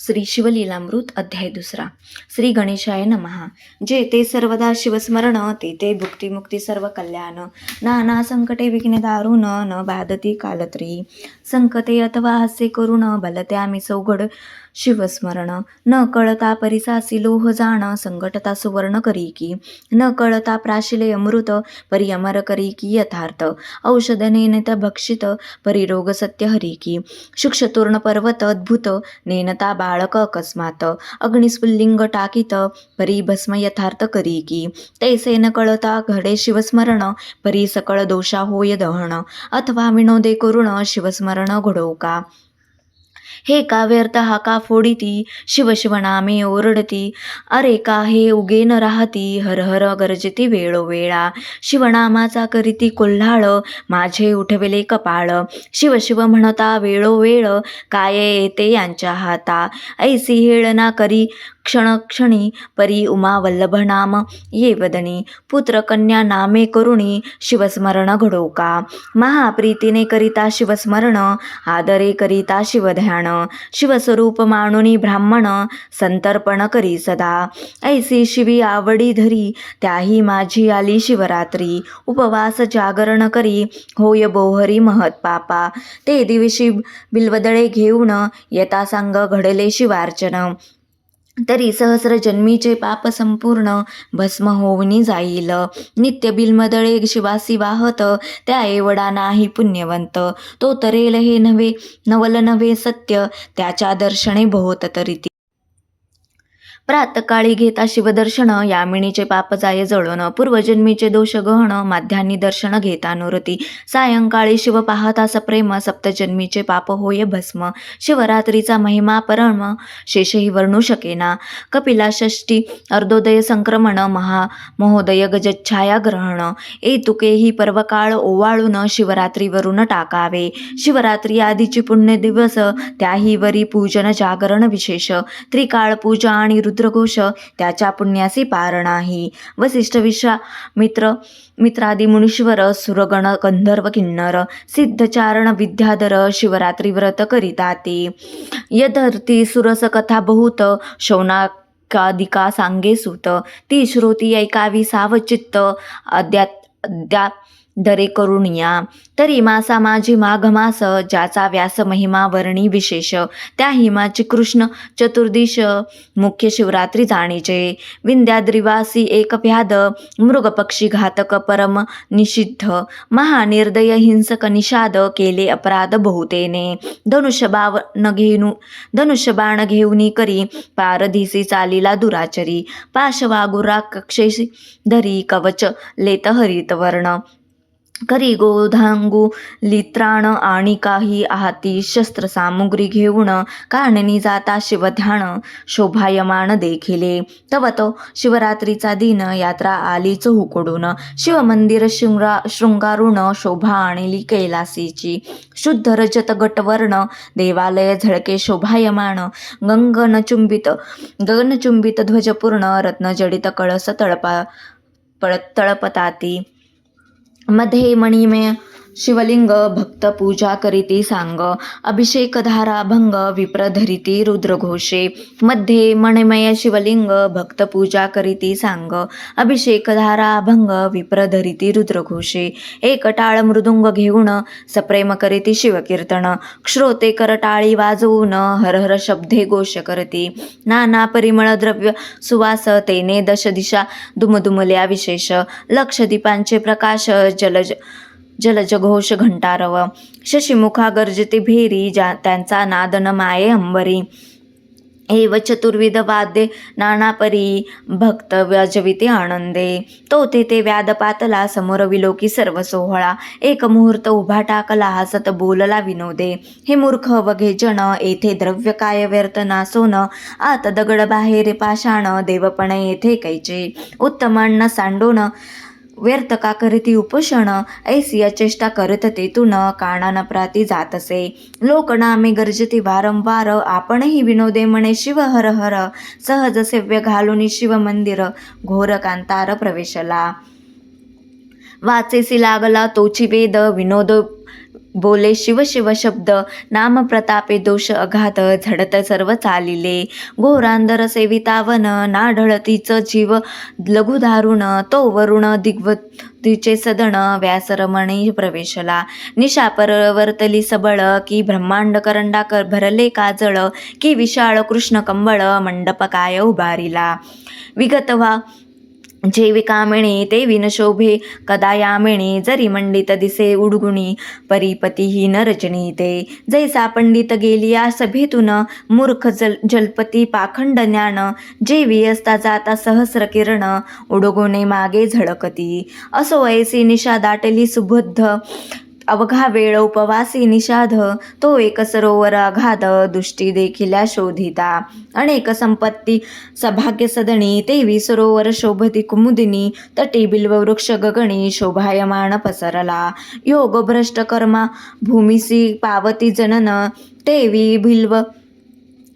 श्री शिवलीलामृत अध्याय 2. श्री गणेशाय नमः. जे ते सर्वदा शिवस्मरण ते भुक्तिमुक्ती सर्व कल्याण. नाना संकटे विघ्ने दारुण न बाधती कालत्री. संकटे अथवा हास्य करुण बलत्यामी सौघड शिवस्मरण. न कळता परिसासी लोह जाण संकटता सुवर्ण करी की. न कळता प्राशिले अमृत परी अमर करी की यथार्थ. औषध नेनत भक्षित परी रोग सत्य हरी की. शुक्षतूर्ण पर्वत अद्भुत नेनता बाळक अकस्मात. अग्निस्फुल्लिंग टाकीत परी भस्म यथार्थ करी की. तैसे न कळता घडे शिवस्मरण परी सकळ दोषा होय दहन. अथवा विनोदे करुण शिवस्मरण घडो का. हे का व्यर्थ हा का फोडिती शिव शिवनामे ओरडती. अरे का हे उगे न राहती हर हर गरजती वेळोवेळा. शिवनामाचा करीती कोल्हाळ माझे उठविले कपाळ. शिव शिव म्हणता वेळोवेळ काय येते यांच्या हाता. ऐसी हेळना करी क्षणक्षणी परी उमा वल्लभ नाम ये वदनी. पुत्र कन्या नामे करुणी शिवस्मरण घडो का. महाप्रीतीने करिता शिवस्मरण आदरे करिता शिवध्यान. शिवस्वरूप मानुनी ब्राह्मण संतर्पण करी सदा. ऐसी शिवी आवडी धरी त्याही माझी आली शिवरात्री. उपवास जागरण करी होय बोहरी महत पापा. ते दिवशी बिल्वदळे घेऊन यथा सांग घडले शिवार्चन. तरी सहस्र जन्मीचे पाप संपूर्ण भस्म होऊनी जाईल. नित्य बिल्वदळे शिवासी वाहत त्या एवढा नाही पुण्यवंत. तो तरेल हे नव्हे नवल नव्हे सत्य त्याच्या दर्शने बहुत तरीती. प्रातकाळी घेता शिवदर्शन यामिनीचे पाप जाय जळून. पूर्वजन्मीचे दोष गहन माध्यान्नी दर्शन घेता नुरती. सायंकाळी शिव पाहता सप्रेम सप्तजन्मीचे पाप होय भस्म. शिवरात्रीचा महिमा परम शेषही वर्णू शकेना. कपिला षष्ठी अर्धोदय संक्रमण महोदय गजच्छाया ग्रहण. तुकेही पर्वकाळ ओवाळून शिवरात्रीवरून टाकावे. शिवरात्री आधीची पुण्य दिवस त्याही वरी पूजन जागरण विशेष. त्रिकाळ पूजा आणि रुद्रघोष त्याच्या पुण्यासी पार नाही. वसिष्ठ विश्वामित्र मित्रादी मुनीश्वर सुरगण गंधर्व किन्नर सिद्धचारण विद्याधर शिवरात्री व्रत करिता ते. यदर्थी सुरस कथा बहुत शौनाकादिका सांगे सूत. ती श्रोती ऐकावी सावचित्त अद्या दरे करुणिया. तरी मासा माझी माघ मास ज्याचा व्यास महिमा वर्णी विशेष. त्या हिमाची कृष्ण चतुर्दिश मुख्य शिवरात्री जाणीचे. विंध्याद्रिवासी एक व्याध मृग पक्षी घातक परम निषिद्ध. महानिर्दय हिंसक निषाद केले अपराध बहुतेने. धनुष्यबाण घेऊनी करी पारधीसी चालीला दुराचरी. पाशवागुरा कक्षेशी धरी कवच लेत हरितवर्ण. करी गोधांगू लित्राण आणि काही हाती शस्त्रसामुग्री घेऊन काननी जाता शिवध्यान शोभायमान देखिले. तवत शिवरात्रीचा दिन यात्रा आलीच हुकडून. शिवमंदिर शृंगारून शोभा आणली कैलासीची. शुद्ध रजत गटवर्ण देवालय झळके शोभायमान. गगनचुंबित ध्वजपूर्ण रत्नजडित कळस तळपताती. मध्ये मणिमय शिवलिंग भक्त पूजा करीती सांग. अभिषेकधारा भंग विप्र धरिती रुद्रघोषे. मध्ये मणिमय शिवलिंग भक्त पूजा करीती सांग. अभिषेकधारा भंग विप्र धरिती रुद्रघोषे. एक टाळ मृदुंग घेऊन सप्रेम करीती शिवकीर्तन. श्रोते करटाळी वाजवून हर हर शब्दे घोष करती. नाना परिमळ द्रव्य सुवास तेने दश दिशा दुमदुमल्या विशेष. लक्ष दीपांचे प्रकाश जलज घोष घंटारव. शशिमुखा गर्जते भेरी त्यांचा नादन माये अंबरी. एव चतुर्विध वाद्ये नानापरी भक्त वाजविते आनंदे. तो तेथे व्याद पातला समोर विलोकी सर्व सोहळा. एक मुहूर्त उभा टाकला हसत बोलला विनोदे. हे मूर्ख वघे जन येथे द्रव्य काय व्यर्थ नासोन. आत दगड बाहेर पाषाण देवपणे येथे कैचे. उत्तमांना सांडोन व्यर्थ का करीती उपोषण. ऐसी चेष्टा करत तेथून कानान प्राती जातसे. लोकनामे गर्जती वारंवार आपणही विनोदे म्हणे शिव हर हर. सहज सेव्य घालून शिव मंदिर घोर कांतार प्रवेशला. वाचेसी लागला तोची वेद बोले शिव शिव शब्द, नाम प्रतापे दोष अघात, झडत सर्व चालिले. घोरांधर सेवितावन, नाढळतीच जीव लघु दारुण, तो वरुण दिग्वतीचे सदन, व्यासरमणी प्रवेशला. निशा परवर्तली सबळ, की ब्रह्मांड करंडा भरले काजळ, की विशाळ कृष्ण कंबळ, मंडप काय उभारिला. विगतवा जेवी कामिणी ते विनशोभे कदा यामिणी, जरी मंडित दिसे उडगुणी, परिपतीहीन रजनी ते. जैसा पंडित गेलिया सभेतून, मूर्ख जलपती पाखंड ज्ञान, जेवी असता जाता सहस्र किरण, उडगुणे मागे झळकती. असो ऐसी निशा दाटली सुबुद्ध, अवघा वेळ उपवासी निषाध, तो एक सरोवर अगाध, दुष्टी देखिल्या शोधिता. अनेक संपत्ती सभाग्य सदणी, तेवी सरोवर शोभती कुमुदिनी, तटी बिल्व वृक्ष गगणी, शोभायमान पसरला. योग भ्रष्ट कर्मा भूमिसी पावती जनन, तेवी बिल्व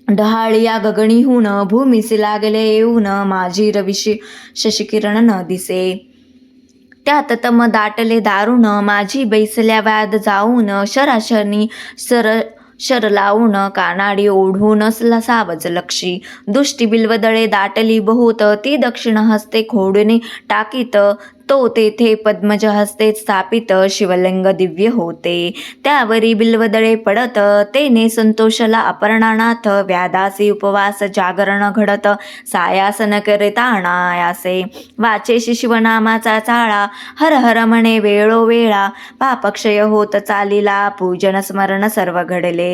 डहाळिया गगणीहून, भूमिसी लागले येऊन, माझी रविशी शशिकिरण न दिसे. त्यात तम दाटले दारुण, माझी बैसल्या व्याध जाऊन, शराशनी शर लावून, कानाडी ओढून सावज लक्षी. दुष्टी बिल्वदळे दाटली बहुत, ती दक्षिण हस्ते खोडून टाकीत, तो तेथे पद्मज हस्ते स्थापित, शिवलिंग दिव्य होते. त्यावरी बिल्वदळे पडत, तेने संतोषला अपर्णानाथ, व्यादासी उपवास जागरण घडत, सायासन करिता अनायासे. वाचेशी शिवनामाचा चाळा, हर हर म्हणे वेळोवेळा, पापक्षय होत चालिला, पूजन स्मरण सर्व घडले.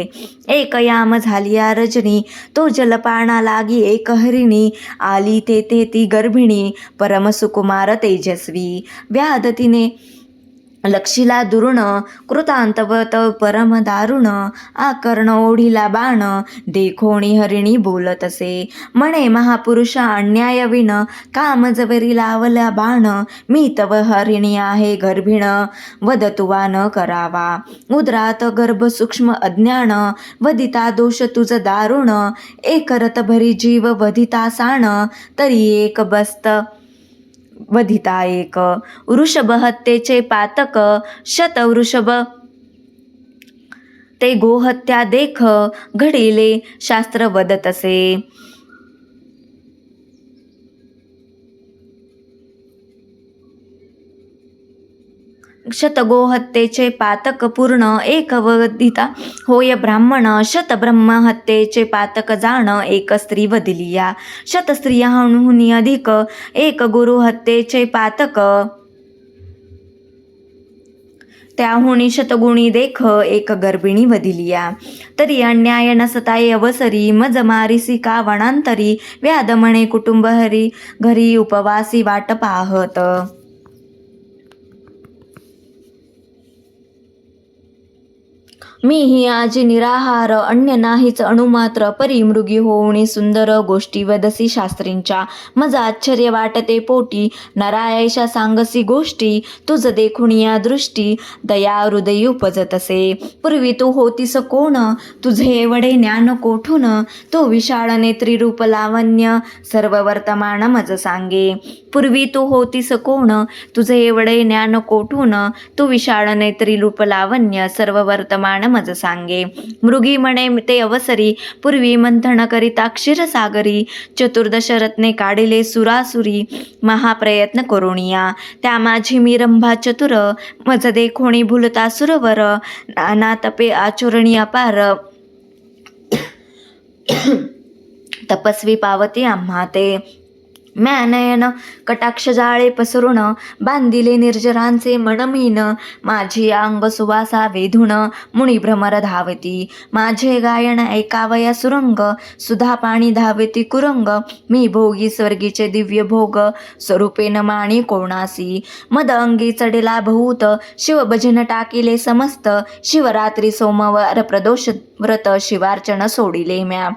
एक याम झालिया रजनी, तो जलपाना लागी एक हरिणी, आली तेथे ती गर्भिणी, परम सुकुमार तेजस्वी. व्याधतीने लक्षिला दुरुण, कृतांतवत परम दारुण, आकर्ण ओढिला बाण, देखोणी हरिणी बोलतसे. म्हणे महापुरुष अन्यायविण, काम जवरी लावला बाण, मी तव हरिणी आहे गर्भिण, वद तुवा न करावा. उदरात गर्भ सूक्ष्म अज्ञान, वदिता दोष तुझ दारुण, एक रथ भरी जीव वधिता साण, तरी एक बस्त वधिता एक. वृषभ हत्येचे पातक, शत वृषभ ते गोहत्या देख, घडिले शास्त्र वदतसे. शतगोहत्येचे पातक पूर्ण, एक वदिता होय ब्राह्मण, शत ब्रह्महत्येचे पातक जाण, एक स्त्री वदिलिया. शत स्त्रियांहून अधिक, एक गुरु हत्येचे पातक, त्याहुनी शतगुणी देख, एक गर्भिणी वदिलिया. तरी अन्याय नसताय अवसरी, मज मारिसी का वनांतरी, व्याध म्हणे कुटुंब हरी घरी, उपवासी वाट पाहत. मी ही आजी निराहार, अन्य नाहीच अणुमात्र, परी मृगी होऊनी सुंदर, गोष्टी वदसी शास्त्रींच्या, मज आश्चर्य वाटते पोटी, नरायशा सांगसी गोष्टी, तुझ देखुनिया दृष्टी, दया हृदयी उपजतसे. पूर्वी तू होतीस कोण, तुझे एवढे ज्ञान कोठून, तो विशाळ नेत्री रूप लावण्य, सर्व वर्तमान मज सांगे. पूर्वी तू होतीस कोण, तुझे एवढे ज्ञान कोठून, तू विशाळ नेत्री रूप लावण्य, सर्व वर्तमान मज सांगे. मृगी म्हणे ते अवसरी, पूर्वी मंथन करिता क्षीरसागरी, चतुर्दश रत्ने काढिले सुरासुरी, महाप्रयत्न करुणिया. त्या माझी मी रंभा चतुर, मज देखोणी भुलता सुरवर, नाना तपे आचरणी अपार, तपस्वी पावती आम्हा ते. म्या नयन कटाक्ष जाळे पसरून, बांधिले निर्जरांचे मनमीन, माझी अंग सुवासा वेधून, मुनी भ्रमर धावती. माझे गायन ऐकावया सुरंग, सुधा पाणी धावती कुरंग, मी भोगी स्वर्गीचे दिव्य भोग, स्वरूपेन माणी कोणासी. मद अंगी चढला बहुत, शिवभजन टाकिले समस्त, शिवरात्री सोमवार प्रदोष व्रत, शिवार्चन सोडिले म्या.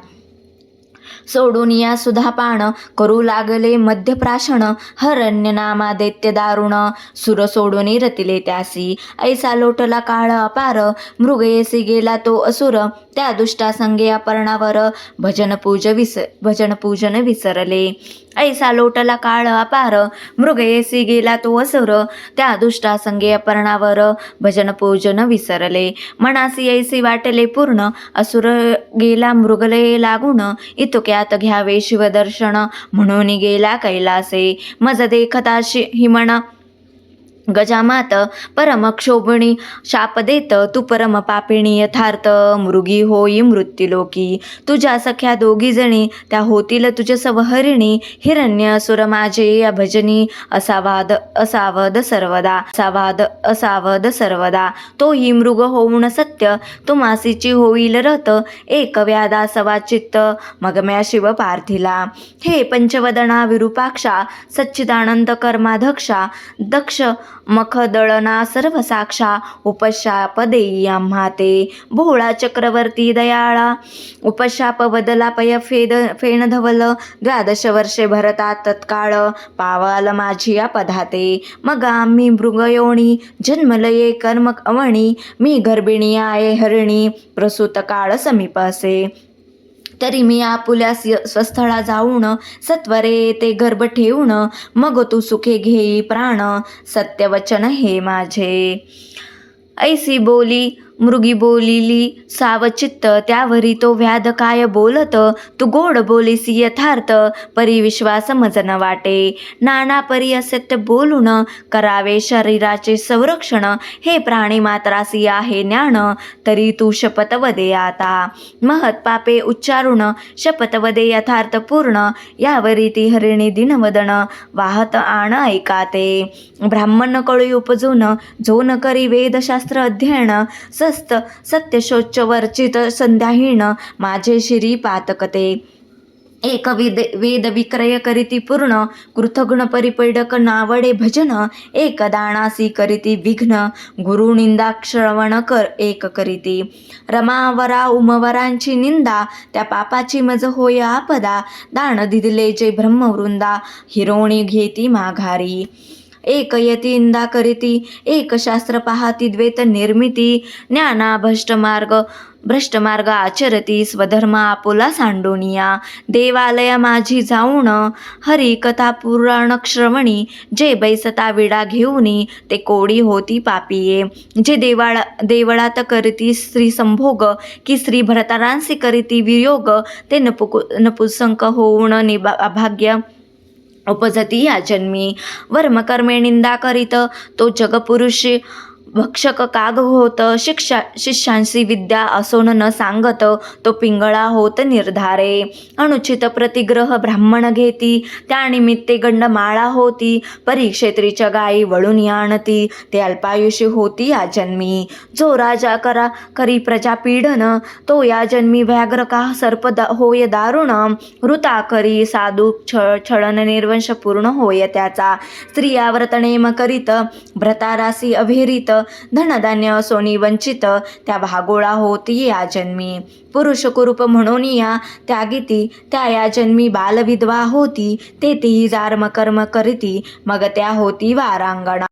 सोडून या सुधापान करू लागले मध्यप्राशन हरण्य नामा दैत्य दारुण सुर सोडून रतिले त्यासी ऐसा लोटला काळ अपार मृगयेसी गेला तो असुर त्या दुष्टा संगे अपर्णावर भजन पूजन विसरले. ऐसा लोटला काळ अपार मृगयेसी गेला तो असुर त्या दुष्टा संगे अपर्णावर भजन पूजन विसरले. मनासी ऐसी वाटले पूर्ण असुर गेला मृगले लागून इतक्यात घ्यावे शिवदर्शन म्हणून गेला कैलासे. मज देखता हिमण गजामात परम क्षोभणी शाप देत तू परम पापिणी यथार्थ मृगी होई मृत्युलोकी. तुझ्या सख्या दोघी जणी त्या होतील तुझ सवहरिणी हिरण्य असुर माझे भजनी असावध सर्वदा तोही मृग होऊन सत्य तुमासीची होईल रत एक व्याधा सवा चित्त मगम्या शिव पार्थिला. हे पंचवदना विरूपाक्षा सच्चिदानंद कर्माध्यक्षा दक्ष मखदळना सर्व साक्षा उपशाप देई आम्हा ते. भोळा चक्रवर्ती दयाळा उपशाप बदला पय फेण धवल 12 वर्षे भरता तत्काळ पावाल माझी पधाते. मग आम्ही मृगयोनी जन्मलये कर्म अवणी मी गर्भिणी आहे हरिणी प्रसूत काळ समीप असे. तरी मी आपुल्या स्वस्थळा जाऊन सत्वरे ते गर्भ ठेवून मग तू सुखे घेई प्राण सत्यवचन हे माझे. ऐसी बोली मृगी बोलिली सावचित्त त्यावरी तो व्याध काय बोलत तू गोड बोलीसी यथार्थ परी विश्वास मजन वाटे. नाना परी असत्य बोलून करावे शरीराचे संरक्षण हे प्राणी मात्रासी आहे ज्ञान तरी तू शपथ वदे आता. महत् पापे उच्चारून शपथ वदे यथार्थ पूर्ण यावरी ती हरिणी दिनवदन वाहत आण ऐकाते. ब्राह्मण कळी उपजून जोन करी वेदशास्त्र अध्ययन सत्यशोच वर्चित संध्याहीन माझे शिरी पातकते. एक वेद विक्रय करीती पूर्ण कृतगुण परिपैडक नावडे भजन एक दानासी करीती विघ्न गुरु निंदा श्रवण एक करीती. रमावरा उमवरांची निंदा त्या पापाची मज होय आपदा दान दिले जे ब्रह्मवृंदा हिरोणी घेती माघारी. एक यती निंदा करीती एक शास्त्र पाहती द्वैत निर्मिती ज्ञाना भ्रष्ट मार्ग आचरती स्वधर्म आपुला सांडोनिया. देवालय माझी जाऊन हरी कथा पुराण श्रवणी जे बैसता विडा घेऊनी ते कोडी होती पापिये. जे देवळात करीती स्त्री संभोग की स्त्री भरतारांसी करीती वियोग ते नपुंसक होऊन अभाग्य उपजती या जन्मी. वर्मकर्मे निंदा करीत तो जगपुरुष भक्षक काग होत शिष्यांशी विद्या असोन न सांगत तो पिंगळा होत निर्धारे. अनुचित प्रतिग्रह ब्राह्मण घेती त्यानिमित्ते गंडमाळा होती परीक्षेत्रीच्या गायी वळून आणती ते अल्पायुषी होती या जन्मी. जो राजा करी प्रजा पीडन तो या जन्मी व्याघ्र का सर्प होय दारुण वृता करी साधू छळन निर्वंश पूर्ण होय त्याचा. स्त्रिया व्रतनेम करीत भ्रतारासी अभिरित धनधान्य सोनी वंचित त्या भागोळा होती या जन्मी. पुरुष कुरूप म्हणून या त्यागिती त्या या जन्मी बालविधवा होती तेथेही जार्म कर्म करीती मग त्या होती वारांगणा.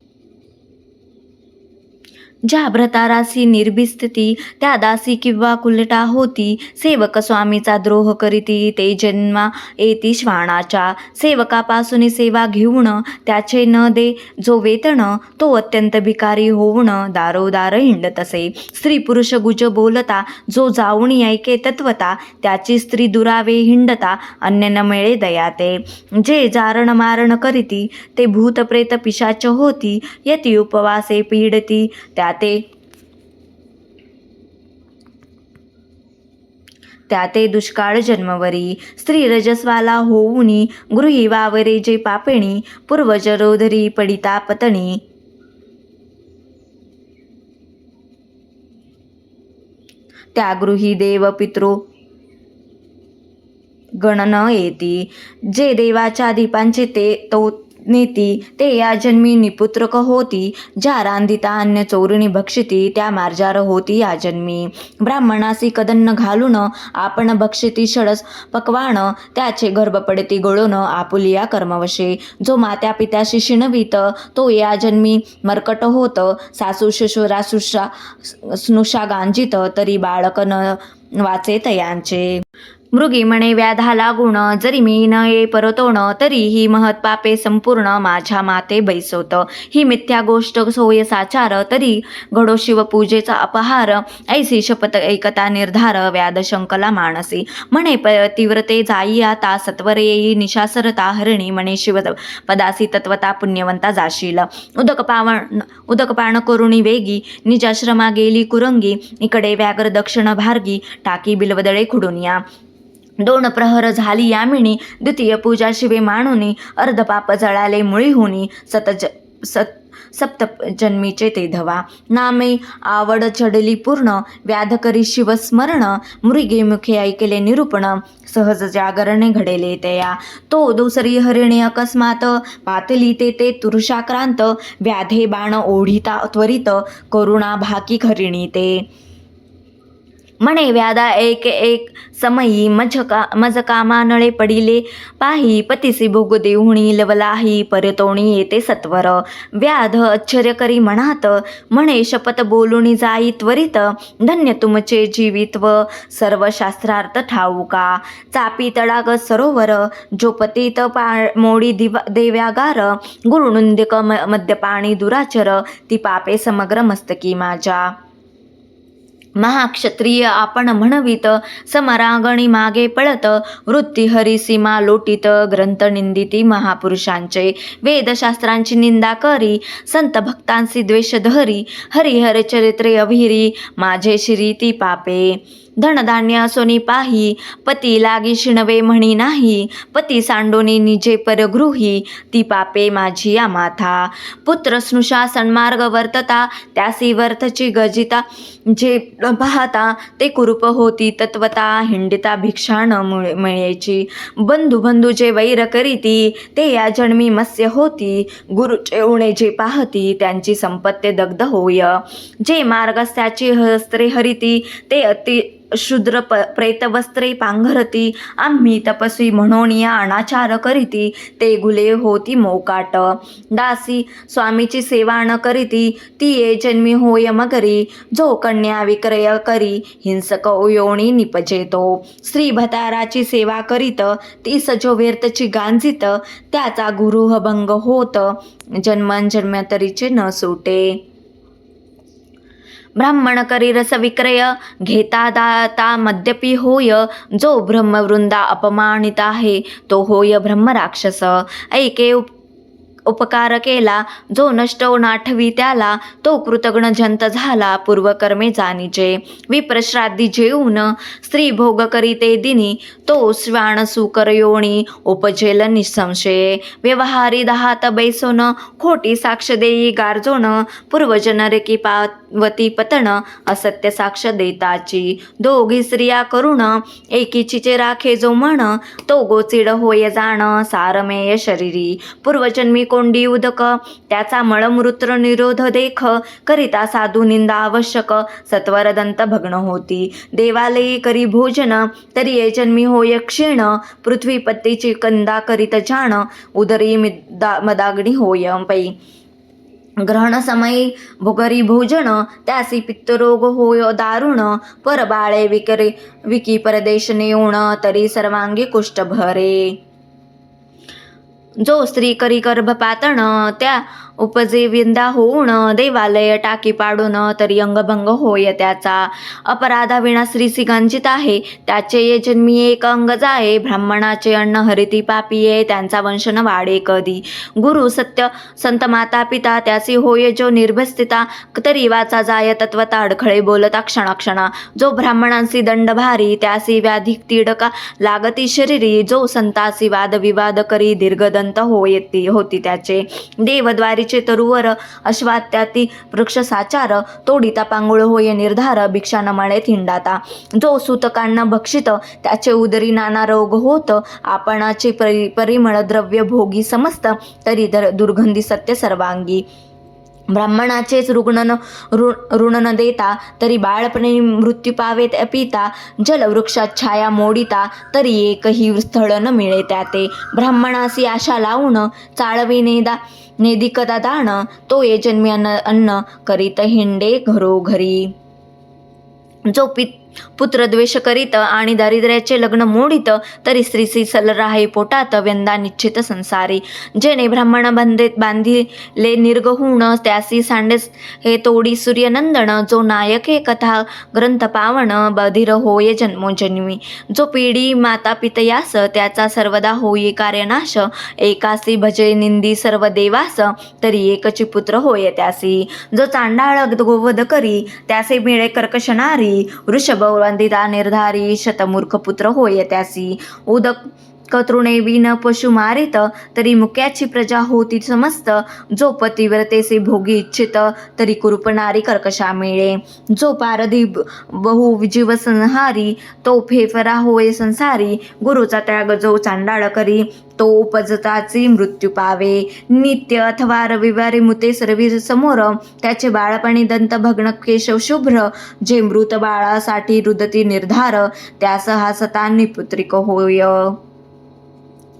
ज्या भ्रतारासी निर्भिस्थिती त्या दासी किंवा कुलटा होती सेवक स्वामीचा द्रोह करीती ते जन्मा येती श्वानाच्या. सेवकापासून सेवा घेऊन त्याचे न दे जो वेतन तो अत्यंत भिकारी होऊन दारोदार हिंडत असे. स्त्री पुरुष गुज बोलता जो जाऊन ऐके तत्वता त्याची स्त्री दुरावे हिंडता अन्य न मिळे दयाते. जे जारण मारण करीती ते भूत प्रेत पिशाच होती यती उपवासे पीडती त्याते दुष्काळ जन्मवरी. स्त्री रजस्वाला होऊनी गृही वावरे जे पापिणी पूर्वज रोधरी पडिता पतणी. त्या गृही देव पितृ गणन येती. जे देवाच्या दीपांचे ते तो नेती ते या जन्मी निपुत्रक होती. ज्या रांदिता अन्न चोरुणी भक्षिती त्या मार्जार होती या जन्मी. ब्राह्मणासी कदन्न घालून आपण भक्षिती षडस पक्वान त्याचे गर्भ पडती गळून आपुलिया कर्मवशे. जो मात्या पित्याशी शिणवीत तो या जन्मी मर्कट होत. सासू शिशुरा स्नुषा गांजित तरी बाळक न वाचे तयांचे. मृगी म्हणे व्याधा लागून जरी मी न ये परतोण तरीही महत पापे संपूर्ण माझ्या माते बैसोत. ही मिथ्या गोष्ट सोय साचार तरी घडो शिवपूजेचा अपहार. ऐसी शपथ ऐकता निर्धार व्याध शंकला मानसी. म्हणे तीव्रते जाई आता सत्वरे येई निशासरता हरिणी. म्हणे शिव पदासी तत्वता पुण्यवंता जाशील. उदक पान करुणी वेगी निजाश्रमा गेली कुरंगी. इकडे व्याघ्र दक्षिण भारगी टाकी बिलवदळे खुडुनिया. 2 प्रहर झाली यामिनी द्वितीय पूजा शिवे मानुनी. अर्धपाप जळाले मुळी होनी सप्त जन्मीचे ते धवा. नामे आवड चढली पूर्ण व्याध करी शिवस्मरण. मृगे मुखे ऐकले निरूपण सहज जागरणे घडेले तया. तो दुसरी हरिणी अकस्मात पातली ते तुरुषाक्रांत. व्याधे बाण ओढिता त्वरित करुणा भाकी हरिणी ते. म्हणे व्याधा एक समयी मज कामानळे पडिले पाही. पतिसी भोग देऊणी लवलाही परतोणी येते सत्वर. व्याध आश्चर्य करी म्हणात म्हणे शपथ बोलुणी जाई त्वरित. धन्य तुमचे जीवित्व सर्व शास्त्रार्थ ठाऊका. चापी तडाग सरोवर जो पतित मोडी देव्यागार. गुरुनुंदिक मद्यपाणी दुराचर ती पापे समग्र मस्तकी माझ्या. महाक्षत्रिय आपण म्हणवित समरांगणी मागे पळत. वृत्ती हरिसीमा लोटीत ग्रंथ निंदिती महापुरुषांचे. वेदशास्त्रांची निंदा करी संत भक्तांची द्वेष धरी. हरिहर चरित्रे अभिरी माझे शिरी ती पापे. धनधान्य असोनी पाही पती लागी शिणवे म्हणी नाही. पती सांडोनी निजे परगृही ती पापे माझी या माथा. पुत्र स्नुषा सन्मार्ग वर्तता त्यासी वर्थची गजिता. जे पाहता ते कुरूप होती तत्वता हिंडिता भिक्षा न मिळेची. बंधू जे वैर करीती ते या जन्मी मत्स्य होती. गुरुचे उणे जे पाहती त्यांची संपत्ती दग्ध होय. जे मार्गस्त्याची हस्त्रे हरिती ते अति शूद्र प्रेतवस्त्रे पांघरती. आम्ही तपस्वी म्हणून या अनाचार करीती ते गुले होती मोकाट. दासी स्वामीची सेवा न करीती ती ये जन्मी होय मगरी. जो कन्या विक्रय करी हिंसक योनी निपजेतो. स्त्री भताराची सेवा करीत ती सजो व्यर्थची गांजित. त्याचा गुरुहभंग होत जन्मांजन्मांतरीचे न सुटे. ब्राह्मण करी रस विक्रय घेता दाता मद्यपी होय. जो ब्रह्मवृंदा अपमानित आहे तो होय ब्रह्मराक्षस. ऐके उपकार केला जो नष्ट नाठवी त्याला. तो कृतज्ञ जंत झाला पूर्वकर्मे जाणीचे. विप्रश्राद्धी जेऊन स्त्री भोग करीते दिनी. तो श्वान सुकर योनी उपजेल निसंशये. व्यवहारी दहात बैसोन खोटी साक्ष देई गार्जोन. पूर्वजनरिकी पावती पतन असत्य साक्ष देताची. दोघी स्त्रिया करुण एकीचीचे राखे जो म्हण. तो गोचिड होय जाण सारमेय शरीरी. पूर्वजन्मी कोंडी उदक त्याचा मळमृत्र निरोध देख. करिता साधू निंदा आवश्यक सत्वर दंत भग्न होती. देवालयी करी भोजन तरी ये जन्मी होय क्षीण. पृथ्वी पत्तीची कंदा करीत जाण उदरी मदाग्नी होय पै. ग्रहण समयी भोगरी भोजन त्यासी पित्तरोग होय दारुण. परबाळे विकी परदेश नेऊन तरी सर्वांगी कुष्ठ भरे. जो स्त्री करी गर्भपातन त्या उपजे विंदा होऊन. देवालय टाकी पाडून तरी अंगभंग होय त्याचा. अपराधा विना स्त्रीसी गंजित आहे त्याचे ये जन्मी एक अंग जाये. ब्राह्मणाचे अन्न हरिती पापिये त्यांचा वंश न वाढे कधी. गुरु सत्य संत माता पिता त्यासी होय जो निर्भस्थिता. तरी वाचा जाय तत्वता अडखळे बोलता क्षणाक्षणा. जो ब्राह्मणांसी दंड भारी त्यासी व्याधी तिडका लागती शरीरी. जो संतासी वाद विवाद करी दीर्घदंत होती त्याचे. देवद्वारी सुपारीचे तरुवर अश्वात्याती वृक्ष साचार तोडिता पांगुळ होय निर्धार भिक्षा न मळे थिंडाता जो सूतकांना भक्षित त्याचे उदरी नाना रोग होत आपणाचे परिमळ द्रव्य भोगी समस्त तरी दुर्गंधी सत्य सर्वांगी ब्राह्मणाचेच ऋण न देता तरी बाळपणे मृत्यू पावे पिता जलवृक्षात छाया मोडिता तरी एकही स्थळ न मिळे त्याते ब्राह्मणासी आशा लावून चाळवी नेदिकदा दान तो ये जन्मी अन्न करीत हिंडे घरोघरी जो पुत्र द्वेष करीत आणि दारिद्र्याचे लग्न मोडित तरी स्त्रीसी सल राही पोटात व्यंदा निश्चित संसारी जेणे ब्राह्मण बांधिले निर्गहुण त्यासी सांडेस हे तोडी सूर्यनंदन जो नायक हे कथा ग्रंथ पावन बधिर होय जन्मोजन्मी जो पिढी माता पितयास त्याचा सर्वदा होई कार्यनाश एकासी भजे निंदी सर्व देवास तरी एकची पुत्र होय त्यासी जो चांडाळ गोवध करी त्यासे मिळे कर्कश नारी वृषभ वंदिता निर्धारी शतमूर्ख पुत्र होय त्यासी उदक कतृणे विन पशु मारित तरी मुक्याची प्रजा होती समस्त जो पतिव्रतेसे भोगी इच्छित तरी कुरूपणारी कर्कशा मिळे जो पारधी बहु जीव संहारी तो फेफरा होय संसारी गुरुचा त्याग जो चांडाळ करी तो उपजताची मृत्यू पावे नित्य अथवा रविवारी मुते सर्वी समोर त्याचे बाळपणी दंत भग्न केशव शुभ्र जे मृत बाळासाठी रुदती निर्धार त्यास हा सतांनी पुत्रिक होय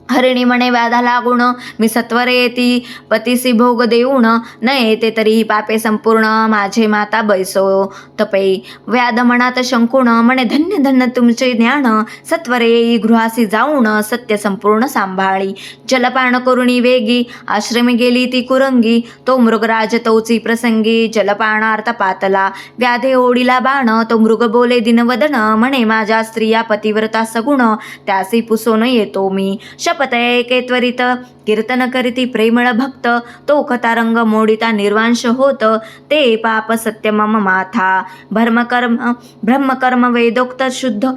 हरिणी म्हणे व्याधा लागून मी सत्वरे येती पतीसी भोग देऊन न येते तरीही पापे संपूर्ण माझे माता बैसो तपे व्याध मनात शंकुण म्हणे धन्य धन्य तुमचे ज्ञान सत्वरे येई गृहासी जाऊन सत्य संपूर्ण सांभाळी जलपान करुणी वेगी आश्रमी गेली ती कुरंगी तो मृगराज तोची प्रसंगी जलपानार्थ पातला व्याधे ओढीला बाण तो मृग बोले दिनवदन म्हणे माझ्या स्त्रिया पतिव्रता सगुण त्यासी पुसोन येतो मी शपथये त्वरित कीर्तन करीती प्रेमळ भक्त तो कथारंग मोडिता निर्वांश होत ते पाप सत्य मम माथा ब्रह्मकर्म वेदोक्त शुद्ध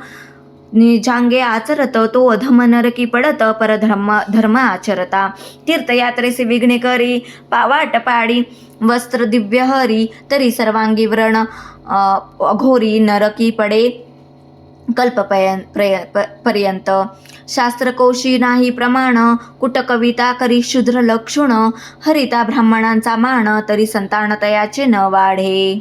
निजांगे आचरत तो अधम नरकी पडत धर्म आचरता तीर्थयात्रेसे विघ्ने करी पावाट पाडी वस्त्र दिव्य हरी तरी सर्वांगी व्रण अघोरी नरकी पडे पर्यंत शास्त्रकोशी नाही प्रमाण कुटकविता करी शूद्र लक्षुण हरिता ब्राह्मणांचा मान तरी संतान तयाचे न वाढे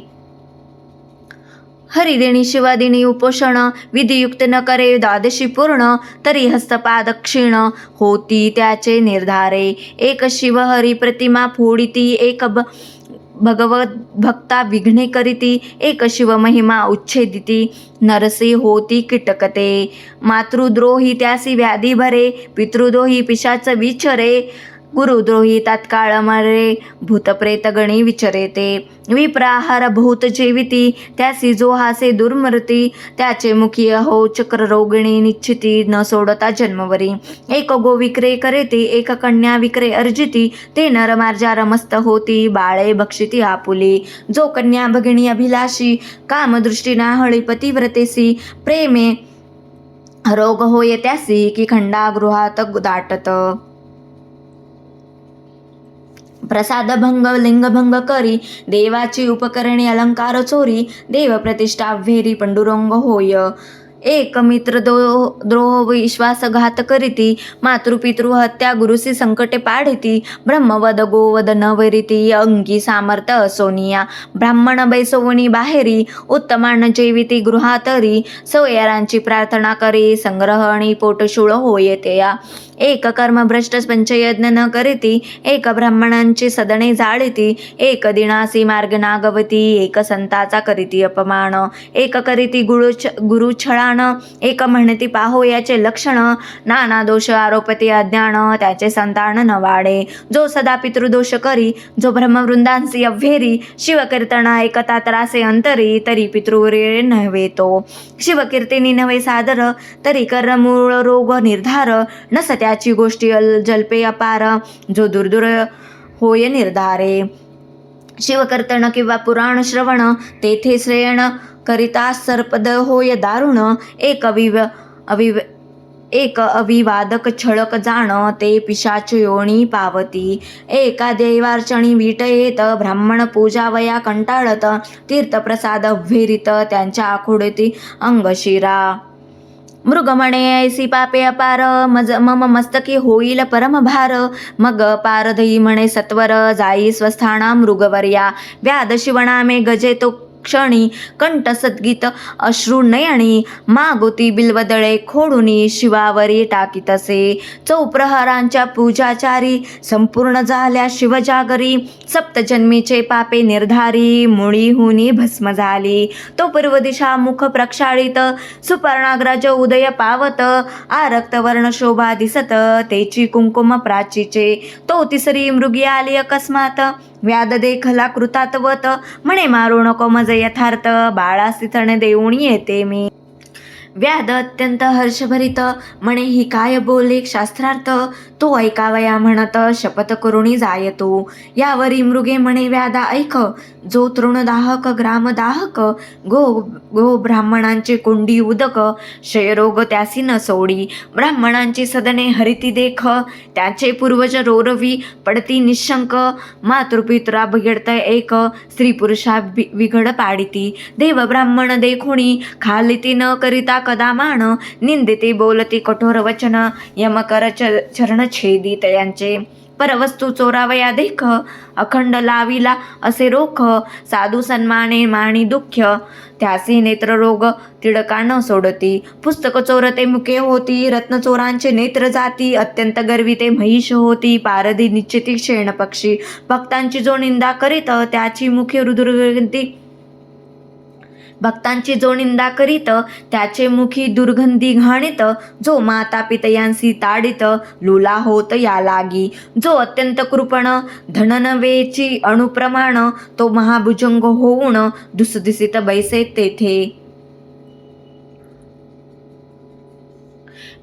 हरिदिनी शिवादिनी उपोषण विधियुक्त न करे द्वादशी पूर्ण तरी हस्तपाद क्षीण होती त्याचे निर्धारे एक शिवहरी प्रतिमा फोडिती एक भगवत भक्ता विघ्ने करीती एक शिव महिमा उच्छेदिती नरसी होती कीटकते मातृद्रोही त्यासी व्याधी भरे पितृद्रोही पिशाच विचरे गुरुद्रोही तात्काळ मरे भूतप्रेत गणी विचरेते विप्राहार भूत जेविती त्यासी जो हासे दुर्मरती त्याचे मुखी हो चक्र रोगिणी निश्चिती न सोडता जन्मवरी एक गो विक्रे करेती एक कन्या विक्रे अर्जिती ते नर मार्जार मस्त होती बाळे भक्षिती आपुली जो कन्या भगिनी अभिलाषी कामदृष्टी नाहळी पतिव्रतेसी प्रेमे रोग होय त्यासी की खंडागृहात दाटत प्रसादभंग लिंगभंग करी देवाची उपकरणे अलंकार चोरी देव प्रतिष्ठा व्हेरी पंडुरंग होय एक मित्र द्रोह विश्वासघात करीती मातृपितृ हत्या गुरुसी संकटे पाडिती ब्रह्मवद गोवद न वरिती अंगी सामर्थ असोनिया ब्राह्मण बैसवणी बाहेरी उत्तमान जेविती गृहातरी सोयरांची प्रार्थना करी संग्रहणी पोटशूळ होय तेया एक कर्मभ्रष्ट पंचयज्ञ न करीती एक ब्राह्मणांची सदणे जाळीती एक दिनासी मार्ग नागवती एक संताचा करीती अपमान एक करीती गुरुछळान एक म्हणती पाहो याचे लक्षण नाना दोष आरोपती अज्ञान त्याचे संतान न वाढे जो सदा पितृदोष करी जो ब्रह्मवृंदांसी अव्हेरी शिवकीर्तना एकता त्रासे अंतरी तरी पितृरे नव्हे तो शिवकीर्तिनी नव्हे सादर तरी कर्मूळ रोग निर्धार नस त्याची गोष्टी जल्पे अपार जो दुर्दुर होय निर्धारे शिवकीर्तन किंवा पुराण श्रवण तेथे श्रेयण करिता सर्पद होय दारुण एक एक अविवादक छळक जाण ते पिशाच योनी पावती. एका देवार्चणी विटयेत ब्राह्मण पूजा वया कंटाळत. तीर्थप्रसाद भेरीत त्यांच्या आखोडती अंगशिरा. मृग म्हणे ऐसी पापे अपार मम मस्तकी होईल परमभार. मग पारधई म्हणे सत्वर जाई स्वस्थाना मृगवर्या. व्याध शिवनामे गजे तो क्षणी कंठ सद्गीत अश्रू नयनी. मागोती बिल्वदळे खोडुनी शिवावरी टाकीतसे. चौप्रहरांच्या पूजाचारी संपूर्ण झाल्या शिवजागरी. सप्तजन्मीचे पापे निर्धारी मुळीहुनी भस्म झाली. तो पूर्व दिशा मुख प्रक्षाळित सुपर्णाग्रज उदय पावत. आरक्तवर्ण शोभा दिसत तेची कुंकुम प्राचीचे. तो तिसरी मृगी आली अकस्मात व्याध देखला कृतातवत. म्हणे मारू नको मज यथार्थ बाळासी तण देऊन येते मी. व्याध अत्यंत हर्षभरित म्हणे ही काय बोले शास्त्रार्थ. तो ऐकावया म्हणत शपथ करुणी जायतो. यावरी मृगे म्हणे व्याधा ऐक जो तृणदाहक ग्रामदाहक गो ब्राह्मणांची कुंडी उदक. क्षयरोग त्यासी न सोडी ब्राह्मणांची सदने हरिती देख. त्याचे पूर्वज रोरवी पडती निशंक. मातृपित्रा बिघडत एक स्त्री पुरुषा विघड पाडिती. देव ब्राह्मण देखुणी खालिती न करिता कदा मान. निंदिती बोलती कठोर वचन यमकर चरण छेदी तयांचे. परवस्तू चोरावया देख अखंड लाविला असे रोख. साधू सन्माने माणी दुःख्य त्यासी नेत्ररोग तिडका न सोडती. पुस्तक चोरते मुके होती रत्न चोरांचे नेत्र जाती. अत्यंत गर्विते म्हैश होती पारधी निश्चिती शेण पक्षी. भक्तांची जो निंदा करीत त्याची मुखे दुर्गंधी. भक्तांची जो निंदा करीत त्याचे मुखी दुर्गंधी घाणीत. जो माता पितयांसी ताडित लुला होत या लागी. जो अत्यंत कृपण धननवेची अणुप्रमाण. तो महाभुजंग होऊन दुसदिसित बैसे तेथे.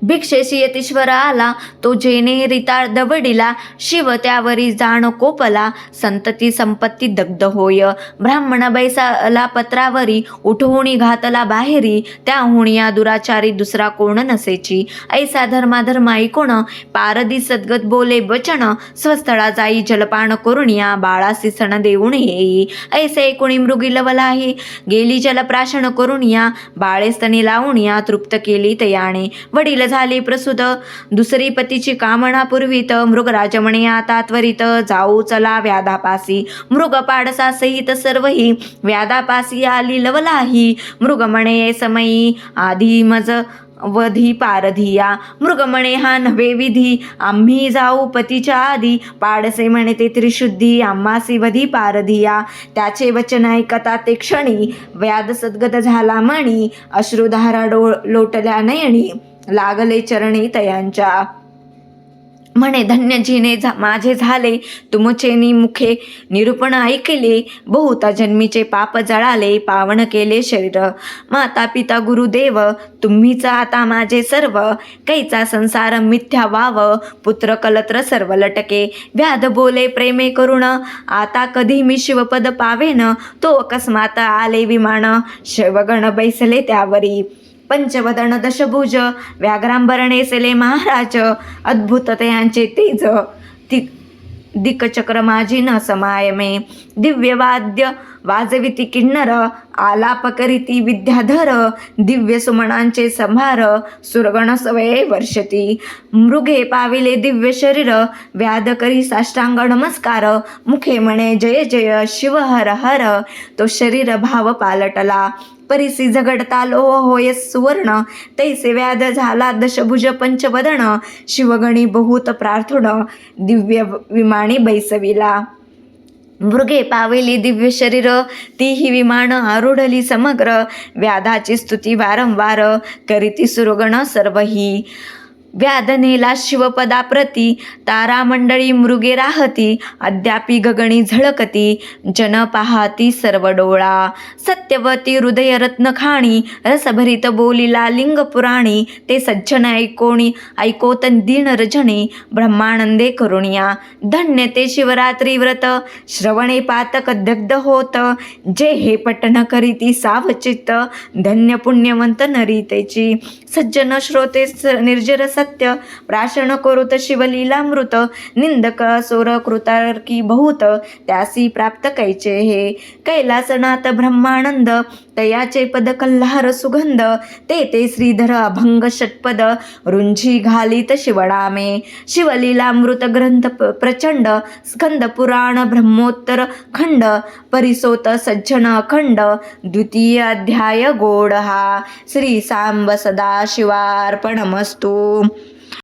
भिक्षेशी यतीश्वर आला तो जेने रिता दवडिला. शिव त्यावरी जाण कोपला संतती संपत्ती दग्ध होय. ब्राह्मण बैसाला पत्रावरी उठवणी घातला बाहेरी. त्याहुणी या दुराचारी दुसरा कोण नसेची. ऐसा धर्माधर्म ऐकोण पारदी सद्गत बोले बचन. स्वस्थळा जाई जलपान करुणिया बाळासी सण देऊन येई. ऐसे ऐकुणी मृगी लवलाही गेली जलप्राशन करुणिया. बाळेस्तनी लावणिया तृप्त केली तयाने. वडील झाली प्रसूत दुसरी पतीची कामना पूर्वीत. मृगराज म्हणे आता त्वरित जाऊ चला व्याधापासी. मृग पाडसा सहित सर्वही व्याधापासी आली लवलाही. मृग म्हणे समयी आधी मज वधी पारधिया. मृग म्हणे हा नव्हे विधी आम्ही जाऊ पतीच्या आधी. पाडसे म्हणे ते त्रिशुद्धी आम्हासी वधी पारधिया. त्याचे वचन ऐकता ते क्षणी व्याध सद्गत झाला मणी. अश्रुधारा लोटल्या नयनी लागले चरणी तयांच्या. म्हणे धन्य जिने माझे झाले तुमचेनी मुखे निरूपण ऐकले. बहुता जन्मीचे पाप जळाले पावन केले शरीर. माता पिता गुरुदेव तुम्हीच आता माझे सर्व. कैचा संसार मिथ्या वाव पुत्र कलत्र सर्व लटके. व्याध बोले प्रेमे करुण आता कधी मी शिवपद पावेन. तो अकस्मात आले विमान शिवगण बैसले त्यावरी. पंचवदन दशभुज व्याघ्रांबर नेसले महाराज. अद्भुत तयांचे तेज दिक्चक्र माझी न समायमे. दिव्य वाद्य वाजविती किन्नर आलाप करीती विद्याधर. दिव्य सुमनांचे संभार सुरगण सवये वर्षती. मृगे पाविले दिव्य शरीर व्याध करी साष्टांग नमस्कार. मुखे म्हणे जय जय शिव हर हर. तो शरीर भाव पालटला परिसी झगडता लोह होय सुवर्ण. तैसे व्याध झाला दशभुज पंचवदन. शिवगणी बहुत प्रार्थुण दिव्य विमानी बैसविला. मृगे पावेली दिव्य शरीर तीही विमान आरूढली समग्र. व्याधाची स्तुती वारंवार करीती सुरगण सर्वही. व्याधनेला शिवपदाप्रती तारामंडळी मृगे राहती, अद्यापि गगनी झळकती, जन पाहाती सर्व डोळा. सत्यवती हृदय रत्न खाणी, रसभरित बोलिला लिंग पुराणी, ते सज्जन ऐकोत दीन रजनी, ब्रह्मानंदे करुणिया. धन्य ते शिवरात्री व्रत, श्रवणे पातक दग्ध होत, जे हे पठण करीती सावचित्त, धन्य पुण्यवंत नरी तेची. सज्जन श्रोते निर्जर सत्य, प्राशन करुत शिवलीलामृत, निंदक असुर कृतार्की बहुत, त्यासी प्राप्त कैचे हे. कैलासनाथ ब्रह्मानंद, तयाचे पद कल्हार सुगंध, ते श्रीधर अभंग षटपद, रुंझी घालीत शिवणामे. शिवलीलामृत ग्रंथ प्रचंड, स्कंद पुराण ब्रह्मोत्तर खंड, परिसोत सज्जन अखंड, द्वितीय अध्याय गोड हा. श्री सांब सदाशिवार्पणमस्तु.